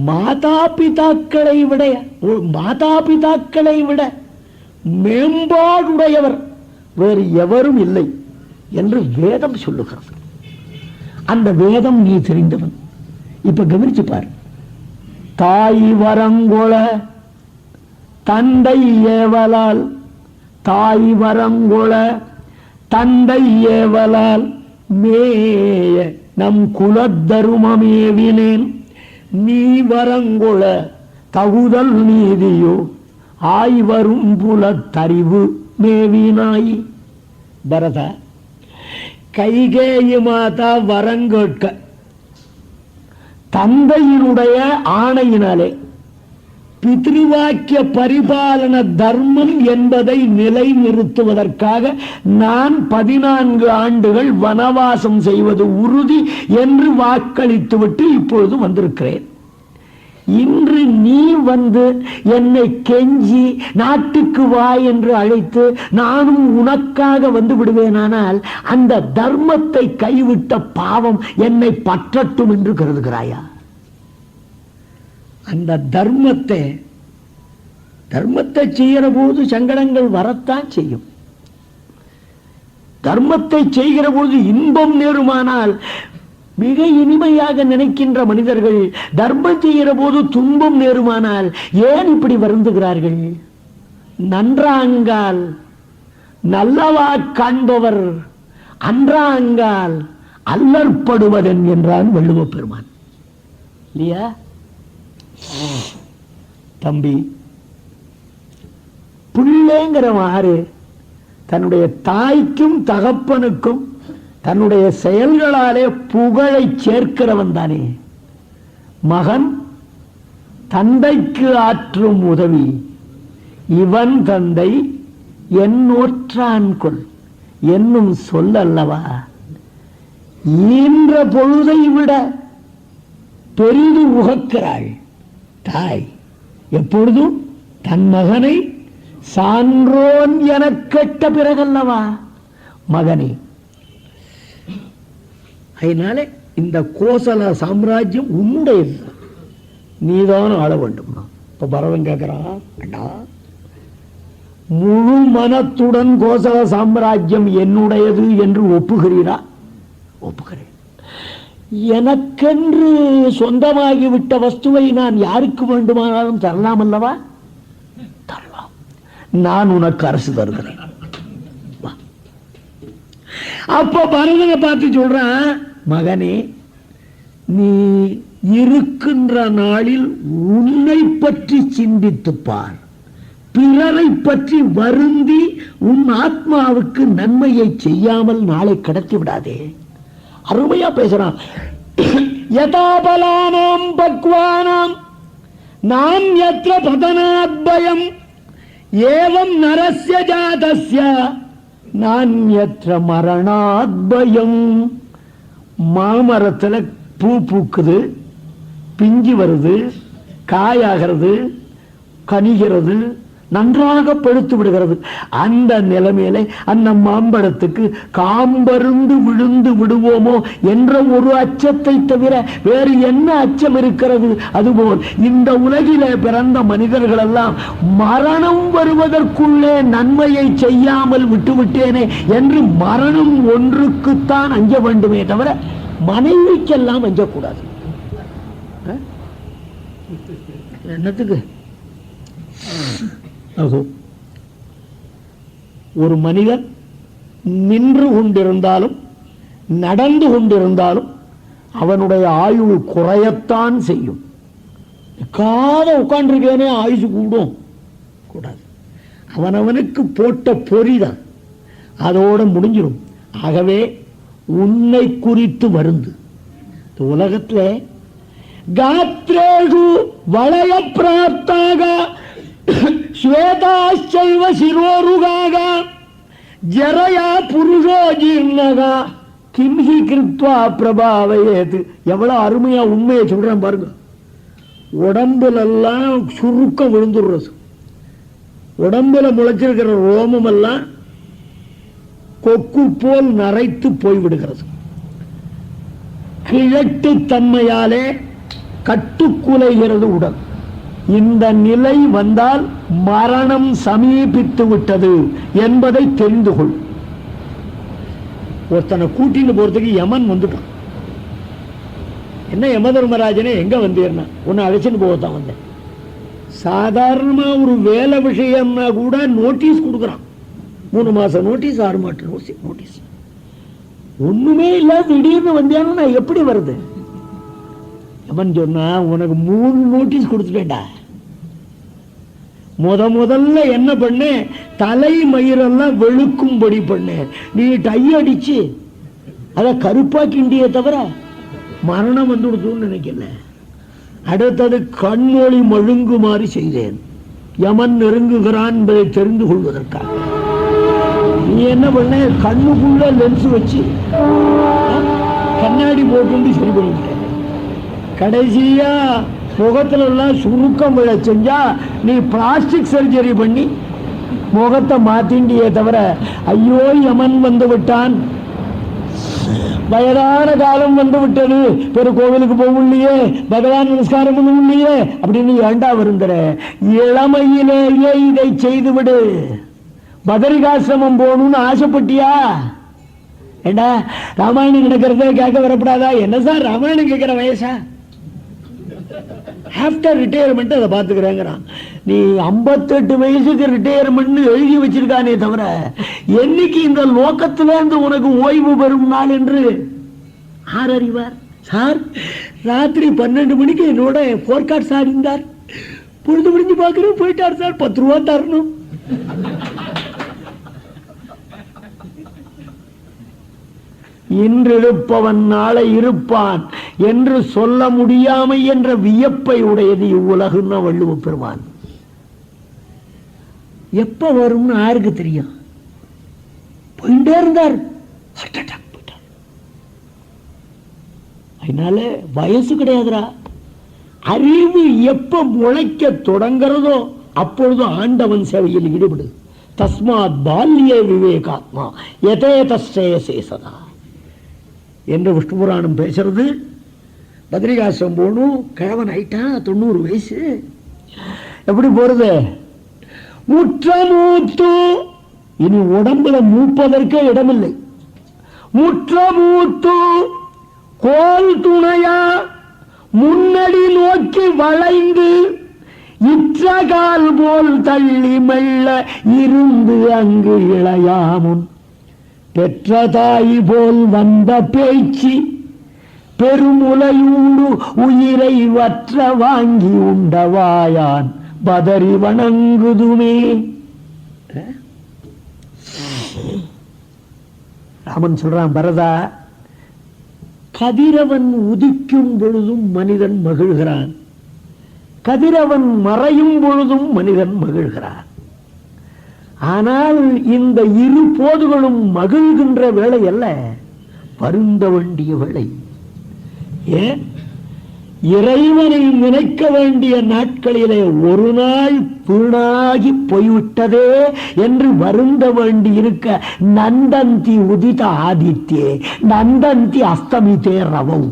மாதா பிதாக்களை விட மேம்பாடுடையவர் வேறு எவரும் இல்லை என்று வேதம் சொல்லுகிறது. அந்த வேதம் நீ தெரிந்தவன். இப்ப கவனிச்சு பார். தாய் வரங்கொள தந்தை ஏவலால், தாய் வரங்கொள தந்தை ஏவலால் மேய நம் குலத்தருமமேவினேன் நீ வரங்கொள தகுதல் நீதியோ ஆய்வரும் புலத்தறிவு மேவினாய். பரதா, கைகேயி மாதா வரங்கேட்க தந்தையினுடைய ஆணையினாலே பித்ருவாக்கிய பரிபாலன தர்மம் என்பதை நிலைநிறுத்துவதற்காக நான் 14 ஆண்டுகள் வனவாசம் செய்வது உறுதி என்று வாக்களித்துவிட்டு இப்பொழுது வந்திருக்கிறேன். இன்று நீ வந்து என்னை கெஞ்சி நாட்டுக்கு வா என்று அழைத்து நானும் உனக்காக வந்து விடுவேனானால் அந்த தர்மத்தை கைவிட்ட பாவம் என்னை பற்றட்டும் என்று கருதுகிறாயா? அந்த தர்மத்தை செய்கிற போது சங்கடங்கள் வரத்தான் செய்யும். தர்மத்தை செய்கிற போது இன்பம் நேருமானால் மிக இனிமையாக நினைக்கின்ற மனிதர்கள் தர்மம் செய்கிற போது துன்பம் நேருமானால் ஏன் இப்படி வருந்துகிறார்கள்? நன்றாங்கால் நல்லவா காண்பவர் அன்றாங்கால் அல்லற்படுவதன் என்றான் வள்ளுவ பெருமான். இல்லையா தம்பி? பிள்ளைங்கிறவாறு தன்னுடைய தாய்க்கும் தகப்பனுக்கும் தன்னுடைய செயல்களாலே புகழை சேர்க்கிறவன் தானே. மகன் தந்தைக்கு ஆற்றும் உதவி இவன் தந்தை என்னோற்றான் கொள் என்னும் சொல்லல்லவா. ஈன்ற பொழுதை விட பெரிது உகக்கிறாள் தாய். எப்பொழுதும் தன் மகனை சான்றோன் என கேட்ட பிறகல்லவா மகனே. அதனால இந்த கோசல சாம்ராஜ்யம் உன்னுடையது, நீதான் ஆள வேண்டும். இப்ப பரதன் கேட்கிறான், அண்ணா முழு மனத்துடன் கோசல சாம்ராஜ்யம் என்னுடையது என்று ஒப்புகிறீரா? ஒப்புகிறேன். எனக்கென்று சொந்தமாகிவிட்ட வஸ்துவை நான் யாருக்கு வேண்டுமானாலும் தரலாம் அல்லவா? தரலாம். நான் உனக்கு அரசு தருகிறேன். அப்ப பரதனை பார்த்து சொல்றான், மகனே நீ இருக்கின்ற நாளில் உன்னை பற்றி சிந்தித்துப்பார். பிறரை பற்றி வருந்தி உன் ஆத்மாவுக்கு நன்மையை செய்யாமல் நாளை கடத்தி விடாதே. அருமையா பேசுறான். யதாபலானாம் பக்வானாம் நாம் யத்ர பதனாத்பயம் ஏவம் நரஸ்ய ஜாதஸ்ய நான்யத்ர மரணாத்பயம். மாமரத்துல பூ பூக்குது, பிஞ்சு வருது, காயாகிறது, கனிகிறது, நன்றாக பழுத்து விடுகிறது. அந்த நிலைமையில அந்த மாம்பழத்துக்கு காம்பருந்து விழுந்து விடுவோமோ என்ற ஒரு அச்சத்தை தவிர வேறு என்ன அச்சம் இருக்கிறது? அதுபோல் இந்த உலகிலே பிறந்த மனிதர்கள் எல்லாம் மரணம் வருவதற்குள்ளே நன்மையை செய்யாமல் விட்டுவிட்டேனே என்று மரணம் ஒன்றுக்குத்தான் அஞ்ச வேண்டுமே தவிர மனைவிக்கெல்லாம் அஞ்சக்கூடாது. என்னத்துக்கு? ஒரு மனிதன் நின்று கொண்டிருந்தாலும் நடந்து கொண்டிருந்தாலும் அவனுடைய ஆயுள் குறையத்தான் செய்யும். உட்கார்ந்துருக்கேனே ஆயுசு கூடும் கூடாது. அவனவனுக்கு போட்ட பொறிதான், அதோட முடிஞ்சிடும். ஆகவே உன்னை குறித்து வருந்து. உலகத்துல காத்ரேஷு வளைய பிராப்தாக ஸ்வேதாச்சைவ சிரோருகாக ஜரயா புருஷோ ஜீர்ணகா கிம்ஹி கிருத்வா பிரபாவயேது. எவ்வளவு அருமையா உண்மையை சொல்றேன் பாருங்க. உடம்புல எல்லாம் சுருக்கம் விழுந்துடுறது. உடம்புல முளைச்சிருக்கிற ரோமம் எல்லாம் கொக்கு போல் நரைத்து போய்விடுகிறது. கிழட்டு தன்மையாலே கட்டுக்குலைகிறது உடல். இந்த நிலை வந்தால் மரணம் சமீபித்து விட்டது என்பதை தெரிந்து கொள். ஒருத்தனை கூட்டின்னு போறதுக்கு யமன் வந்துட்டான். என்ன யமதர்மராஜனே எங்க வந்தீர்னா? உன்னை அழைச்சின்னு போகத்தான் வந்தேன். சாதாரணமா ஒரு வேலை விஷயம்னா கூட நோட்டீஸ் கொடுக்குறான். 3 மாசம் நோட்டீஸ், 6 மாசம் நோட்டீஸ். ஒண்ணுமே இல்ல, திடீர்னு வந்தியானா எப்படி வருது? யமன் சொன்னா, உனக்கு 3 நோட்டீஸ் கொடுத்துட்டேன்டா. முதல்ல என்ன பண்ண, தலை மயிரெல்லாம் வெளுக்கும்படி பண்ண. நீ டை அடிச்சு அத கருப்பாக்கிண்டியே தவிர மரணம் வந்து கொடுத்துன்னு நினைக்கல. அடுத்தது கண்ணொளி மழுங்குமாறு செய்தேன், யமன் நெருங்குகிறான் என்பதை தெரிந்து கொள்வதற்காக. நீ என்ன பண்ண, கண்ணுக்குள்ள லென்ஸ் வச்சு கண்ணாடி போட்டு சரி பண்ணிட்ட. கடைசியா முகத்துல எல்லாம் சுருக்கம் விழ செஞ்சா நீ பிளாஸ்டிக் சர்ஜரி பண்ணி முகத்தை மாத்திண்டியே தவிர ஐயோ யமன் வந்து விட்டான், வயதான காலம் வந்து விட்டது, பெரு கோவிலுக்கு போகலையே, பகவான் நமஸ்காரம் பண்ணலையே அப்படின்னு ஏண்டா வருந்துற. இளமையிலேயே இதை செய்து விடு. பதரிகாசிரமம் போகணும்னு ஆசைப்பட்டியா? ஏண்டா ராமாயணம் நடக்கிறத கேட்க வரப்படாதா? என்ன சார் ராமாயணம் கேட்கிற வயசா? ஆஃப்டர் ரிட்டையர்மெண்ட் அதை பார்த்துக்கிறேங்கிறான். நீ 58 வயசுக்கு ரிட்டையர்மெண்ட் எழுதி வச்சிருக்கானே தவிர என்னைக்கு இந்த லோகத்திலிருந்து உனக்கு ஓய்வு பெறும் நாள் என்று யார் அறிவார்? சார் ராத்திரி 12 மணிக்கு என்னோட போர்காட் சார் இருந்தார், பொழுது முடிஞ்சு பார்க்கிறேன் போயிட்டார் சார், 10 ரூபா தரணும். இன்றிருப்பவன் நாளை இருப்பான் என்று சொல்ல முடியாமை என்ற வியப்பை உடையது இவ்வுலகுன்னு வள்ளுவ பெருமான். எப்ப வரும்னு யாருக்கு தெரியும்? போயிட்டே இருந்தார், அதனால வயசு கிடையாதுரா. அறிவு எப்ப முளைக்க தொடங்கிறதோ அப்பொழுது ஆண்டவன் சேவையில் ஈடுபடு. தஸ்மாத் பால்யே விவேகாத்மா எதே தஸ்ஸேசதா என்று விஷ்ணு புராணம் பேசுறது. பத்ரிகாசிரமம் போகணும், கிழவன் ஆயிட்டா 90 வயசு, எப்படி போறது? முற்றமூத்து, இனி உடம்புல மூப்பதற்கே இடமில்லை. முற்றமூத்து கோல் துணையா முன்னடி நோக்கி வளைந்து இற்றகால் போல் தள்ளி மெல்ல இருந்து அங்கு இளையாமுன் பெற்ற தாய் போல் வந்த பேச்சு பெருமுலையூடு உயிரை வற்ற வாங்கி உண்டவாயான் பதறி வணங்குதுமே. ராமன் சொல்றான், பரதா, கதிரவன் உதிக்கும் பொழுதும் மனிதன் மகிழ்கிறான், கதிரவன் மறையும் பொழுதும் மனிதன் மகிழ்கிறான். ஆனால் இந்த இரு போதுகளும் மகிழ்கின்ற வேளை அல்ல, வருந்த வேண்டிய வேளை. ஏன்? இறைவனை நினைக்க வேண்டிய நாட்களிலே ஒரு நாள் வீணாகி போய்விட்டதே என்று வருந்த வேண்டி இருக்க, நந்தந்தி உதித ஆதித்யே நந்தந்தி அஸ்தமித்தே ரவம்.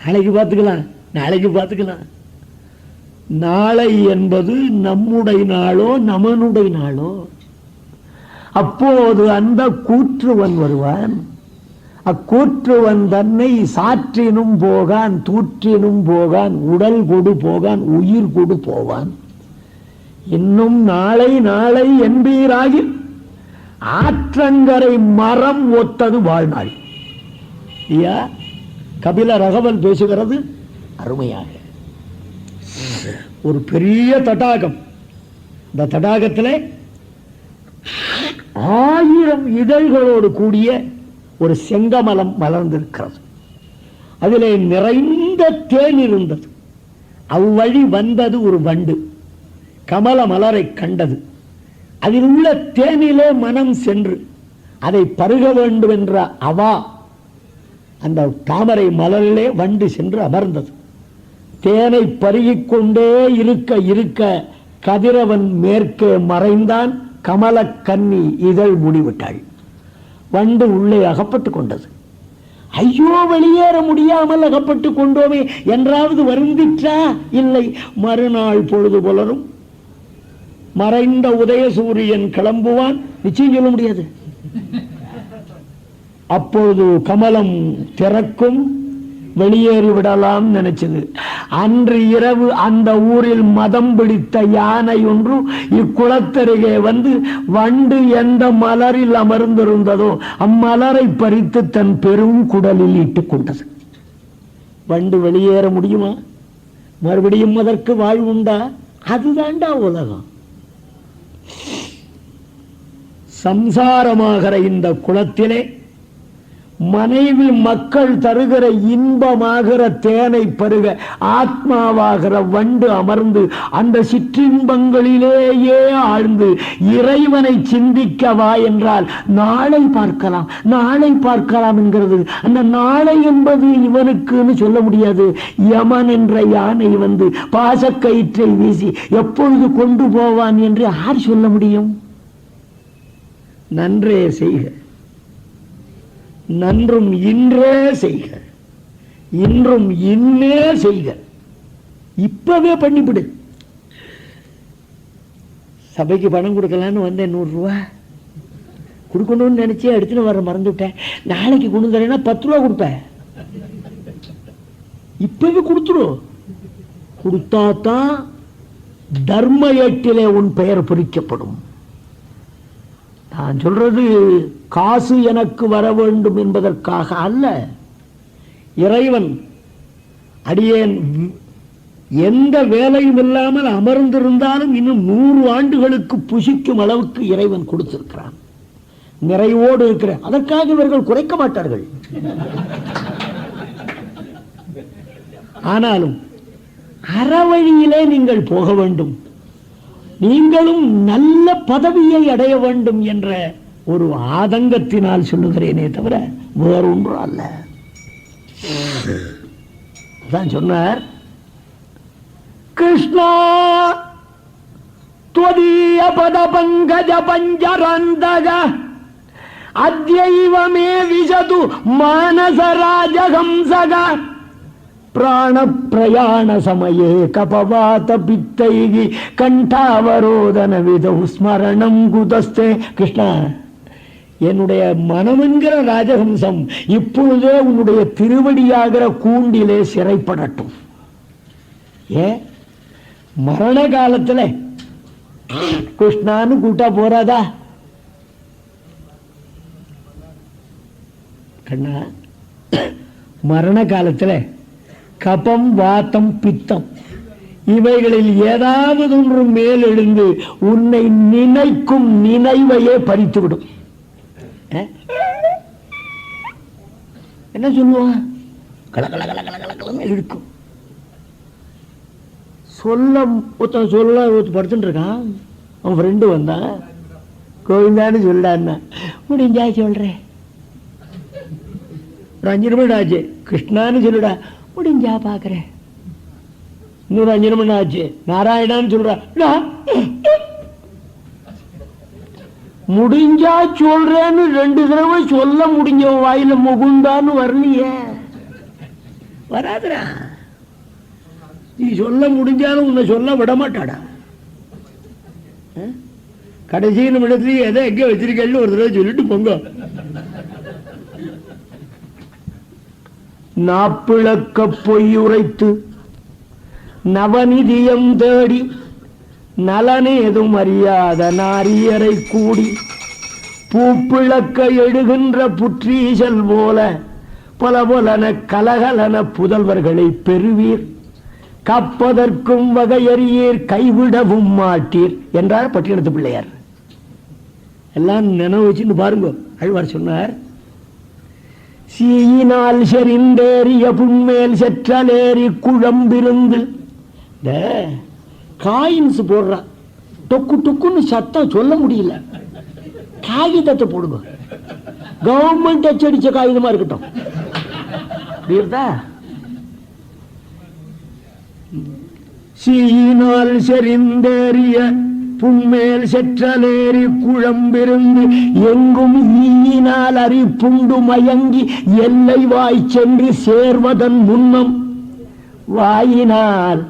நாளைக்கு பார்த்துக்கலாம், நாளைக்கு பார்த்துக்கலாம். நாளை என்பது நம்முடைய நாளோ நமனுடைய நாளோ? அப்போது அந்த கூற்றுவன் வருவான். அக்கூற்றுவன் தன்னை சாற்றினும் போகான், தூற்றினும் போகான், உடல் கொடு போகான், உயிர் கொடு போவான். இன்னும் நாளை நாளை என்பீராகி ஆற்றங்கரை மரம் ஒத்தது வாழ்நாள். ஐயா, கபில ரகவல் பேசுகிறது அருமையாக. ஒரு பெரிய தடாகம், இந்த தடாகத்திலே 1000 இதழ்களோடு கூடிய ஒரு செங்கமலம் மலர்ந்திருக்கிறது. அதிலே நிறைந்த தேன் இருந்தது. அவ்வழி வந்தது ஒரு வண்டு, கமல மலரை கண்டது. அதில் உள்ள தேனிலே மனம் சென்று அதை பருக வேண்டும் என்ற அவா அந்த தாமரை மலரிலே வண்டு சென்று அமர்ந்தது. தேனை பருகிக்கொண்டே இருக்க இருக்க கதிரவன் மேற்கே மறைந்தான். கமல கன்னி இதழ் மூடிவிட்டாள். வண்டு உள்ளே அகப்பட்டு கொண்டது. ஐயோ, வெளியேற முடியாமல் அகப்பட்டு கொண்டோமே என்றாவது வருந்திற்றா? இல்லை. மறுநாள் பொழுது புலரும், மறைந்த உதயசூரியன் கிளம்புவான். நிச்சயம் சொல்ல முடியாது. அப்பொழுது கமலம் திறக்கும், வெளியேறி விடலாம் நினைச்சது. அன்று இரவு அந்த ஊரில் மதம் பிடித்த யானை ஒன்று இக்குளத்தருகே வந்து வண்டு எந்த மலரில் அமர்ந்திருந்ததோ அம்மலரை பறித்து தன் பெரும் குடலில் இட்டுக் கொண்டது. வண்டு வெளியேற முடியுமா? மறுபடியும் அதற்கு வாழ்வுண்டா? அதுதான்டா உலகம். சம்சாரமாகிற இந்த குளத்திலே மனைவி மக்கள் தருகிற இன்பமாகிற தேனை பருக ஆத்மாவாகிற வண்டு அமர்ந்து அந்த சிற்றின்பங்களிலேயே ஆழ்ந்து இறைவனை சிந்திக்கவா என்றால் நாளை பார்க்கலாம், நாளை பார்க்கலாம் என்கிறது. அந்த நாளை என்பது இவனுக்குன்னு சொல்ல முடியாது. யமன் என்ற யானை வந்து பாசக்கயிற்றை வீசி எப்பொழுது கொண்டு போவான் என்று யார் சொல்ல முடியும்? நன்றே செய்க, நன்றும் இன்றே செய்க, இன்றும் இன்னே செய்க. இப்பவே பண்ணிவிடு. சபைக்கு பணம் கொடுக்கலான்னு வந்தேன், 100 ரூபா கொடுக்கணும்னு நினைச்சே எடுத்துன்னு வர மறந்துவிட்டேன். நாளைக்கு கொண்டு தரேன்னா 10 ரூபா கொடுப்பேன். இப்பவே கொடுத்துரும். கொடுத்தாதான் தர்ம ஏட்டிலே உன் பெயர் பொறிக்கப்படும். நான் சொல்றது காசு எனக்கு வர வேண்டும் என்பதற்காக அல்ல. இறைவன் அடியேன் எந்த வேலையும் இல்லாமல் அமர்ந்திருந்தாலும் இன்னும் 100 ஆண்டுகளுக்கு புசிக்கும் அளவுக்கு இறைவன் கொடுத்திருக்கிறான். நிறைவோடு இருக்கிற அதற்காக இவர்கள் குறைக்க மாட்டார்கள். ஆனாலும் அறவழியிலே நீங்கள் போக வேண்டும், நீங்களும் நல்ல பதவியை அடைய வேண்டும் என்ற ஒரு ஆதங்கத்தினால் சொல்லுகிறேனே தவிர வேறொன்று அல்ல. தான் சொன்னார், கிருஷ்ணா त्वदीय पद पंकज पंजरंदग अद्यैव मे विशतु मानस राजहंसग प्राण प्रयाण समये कपवात पित्तैहि कंठावरोदन विदौ स्मरणं कुतस्ते. கிருஷ்ணா, என்னுடைய மனம் என்கிற ராஜஹம்சம் இப்பொழுதே உன்னுடைய திருவடியாகிற கூண்டிலே சிறைப்படட்டும். மரண காலத்துல கிருஷ்ணான்னு கூட்டா போறாதா? கண்ணா, மரண காலத்துல கபம் வாத்தம் பித்தம் இவைகளில் ஏதாவது ஒன்று மேலெழுந்து உன்னை நினைக்கும் நினைவையே பறித்துவிடும். என்ன சொல்லுவான்? கலகலகலகலகலன்னு இருக்கும். சொல்ல படுத்துட்டு இருக்கான். அவன் ஃப்ரெண்டு வந்தான், கோவிந்தான்னு சொல்லிட்டான்னா முடிஞ்சா சொல்றேன், ஒரு 5 நிமிடம் ஆச்சு, கிருஷ்ணான்னு சொல்லுடா, முடிஞ்சா பாக்குறேன், இன்னொரு 5 நிமிடம் ஆச்சு, நாராயணான்னு சொல்றா, முடிஞ்சா சொல்றேன்னு 2 தடவை சொல்ல முடிஞ்ச வாயில முகுந்தான்னு வரலையே, வராதுடா. நீ சொல்ல முடிஞ்சாலும் உன்னை சொல்ல விட மாட்டாடா. கடைசி நிமிடத்துல எதை எங்க வச்சிருக்கேன்னு ஒரு தடவை சொல்லிட்டு போங்க. நாப்பிழக்க பொய் உரைத்து நவநிதியம் தேடி நலனேதும் அறியாத நாரியரை கூடி பூப்பிழக்க எழுகின்ற புற்றீசல் போல பல போலன கலகலன புதல்வர்களை பெறுவீர், காப்பதற்கும் வகையறியீர், கைவிடவும் மாட்டீர் என்றார் பட்டினத்து பிள்ளையார். எல்லாம் நினைவு வச்சுன்னு பாருங்க. ஆழ்வார் சொன்னார், சீயினால் செறிந்தேறிய புண்மேல் செற்றலேறி குழம்பிருந்து. இந்த காயின்ஸ் போடுறா, டொக்கு டொக்குன்னு சத்தம் சொல்ல முடியல, காகிதத்தை போடுங்க, கவர்மெண்ட் அச்சடிச்ச காகிதமா இருக்கட்டும். சீயினால் செறிந்தேறிய புண்மேல் செற்றலேறி குழம்பிருந்து எங்கும் ஈயினால் அரிப்புண்டு மயங்கி எல்லை வாய் சென்று சேர்வதன் முன்னம் வாயினால்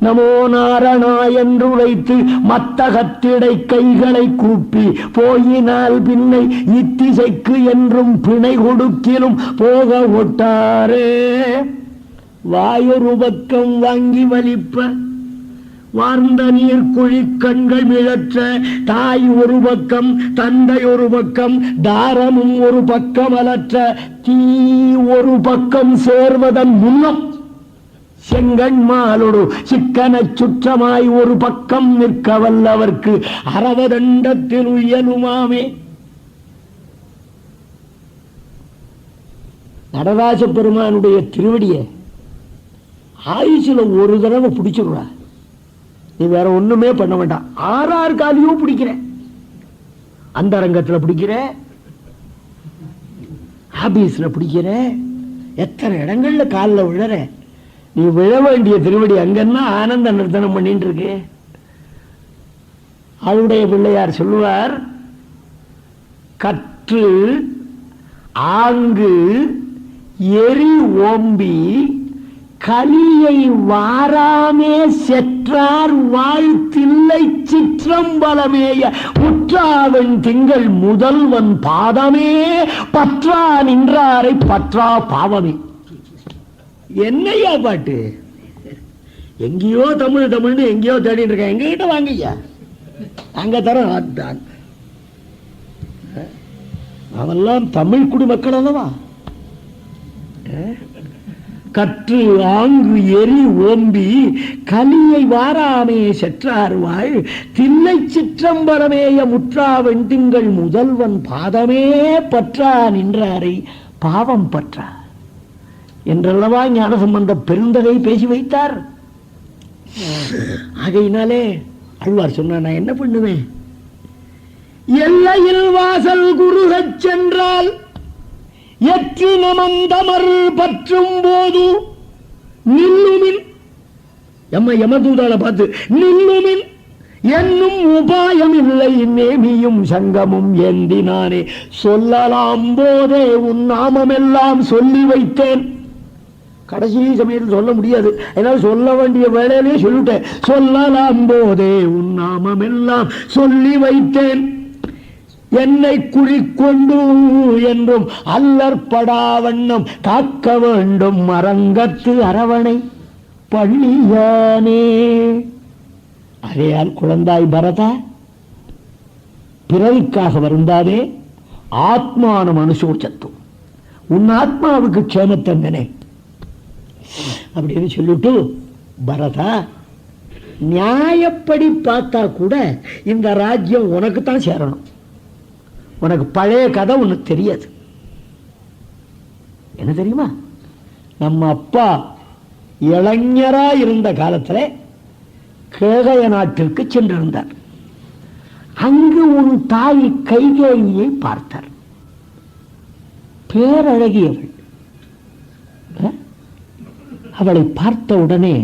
நமோ நாரணா என்று உரைத்து மத்தகத்திடை கைகளை கூப்பி போயினால் பின்னை இத்திசைக்கு என்றும் பிணை கொடுக்கிலும் போக ஒட்டாரே. வாயொரு பக்கம் வாங்கி வலிப்ப வார்ந்த நீர் குழி கண்கள் மிழற்ற தாய் ஒரு பக்கம் தந்தை ஒரு பக்கம் தாரமும் ஒரு பக்கம் அலற்ற தீ ஒரு பக்கம் சேர்வதன் முன்னம் செங்கண்மாலோடு சிக்கன சுற்றமாய் ஒரு பக்கம் நிற்க வல்லவர்க்கு அரவதண்டத்தில் உயலுமாமே. நடராஜ பெருமானுடைய திருவடியை ஆயுசுல ஒரு தடவை பிடிச்சிடுறா, நீ வேற ஒண்ணுமே பண்ண வேண்டாம். 6 காலையும் பிடிக்கிற, அந்த அரங்கத்துல பிடிக்கிற, ஆபீஸ்ல பிடிக்கிற, எத்தனை இடங்கள்ல காலில் விழற. நீ விழ வேண்டிய திருவடி அங்கன்னா ஆனந்த நிறுத்தனம் பண்ணிட்டு இருக்கு. அவருடைய பிள்ளையார் சொல்லுவார், கற்று ஆங்கு எரி ஓம்பி கலியை வாராமே செற்றார் வாழ்த்தில்லை சிற்றம்பலமேய முற்றாவன் திங்கள் முதல்வன் பாதமே பற்றா நின்றாரை பற்றா பாவமே. என்னையா பாட்டு? எங்கேயோ தமிழ் தமிழ்னு எங்கேயோ தேடிட்டு இருக்கேன், எங்ககிட்ட வாங்கய்யா, அங்க தர. அவெல்லாம் தமிழ் குடிமக்கள் அல்லவா? கற்று ஆங்கு எரி ஓம்பி கலியை வாராமே செற்றார் வாழ் தில்லை சிற்றம்பலமேய முற்றாவன் திங்கள் முதல்வன் பாதமே பற்றா நின்றாரை பாவம் பற்றா என்றல்லவா ஞானசம்பந்த பெருந்தகை பேசி வைத்தார். ஆகையினாலே அழ்வார் சொன்ன, நான் என்ன பண்ணுவேன்? எல்லையில் வாசல் குருகச் சென்றால் எற்றி நமந்தமர் பற்றும் போது நில்லுமின், யமதூதால பார்த்து நில்லுமின் என்னும் உபாயம் இல்லை நேமியும் சங்கமும் ஏந்தினானே சொல்லலாம் போதே உன் நாமமெல்லாம் சொல்லி வைத்தேன். கடைசி சமயத்தில் சொல்ல முடியாது, அதனால சொல்ல வேண்டிய வேலையிலே சொல்லிட்டேன். சொல்லலாம் போதே உன் நாமமெல்லாம் சொல்லி வைத்தேன், என்னை குறிக்கொண்டு என்றும் அல்லற்படா வண்ணம் காக்க வேண்டும் அரங்கத்து அரவணை பள்ளியானே. அதையால் குழந்தாய் பரதா, பிறவிக்காக வருந்தாதே, ஆத்மானம் அனுசோச்சத்தும், உன் ஆத்மாவுக்கு க்ஷேமத்தங்கனே அப்படின்னு சொல்லிட்டு, பரதா நியாயப்படி பார்த்தா கூட இந்த ராஜ்யம் உனக்கு தான் சேரணும். உனக்கு பழைய கதை ஒண்ணு தெரியாது. என்ன தெரியுமா? நம்ம அப்பா இளைஞரா இருந்த காலத்துல கேகய நாட்டிற்கு சென்றிருந்தார். அங்கு உன் தாய் கைகேயியை பார்த்தார். பேரழகியவள். அவளை பார்த்த உடனே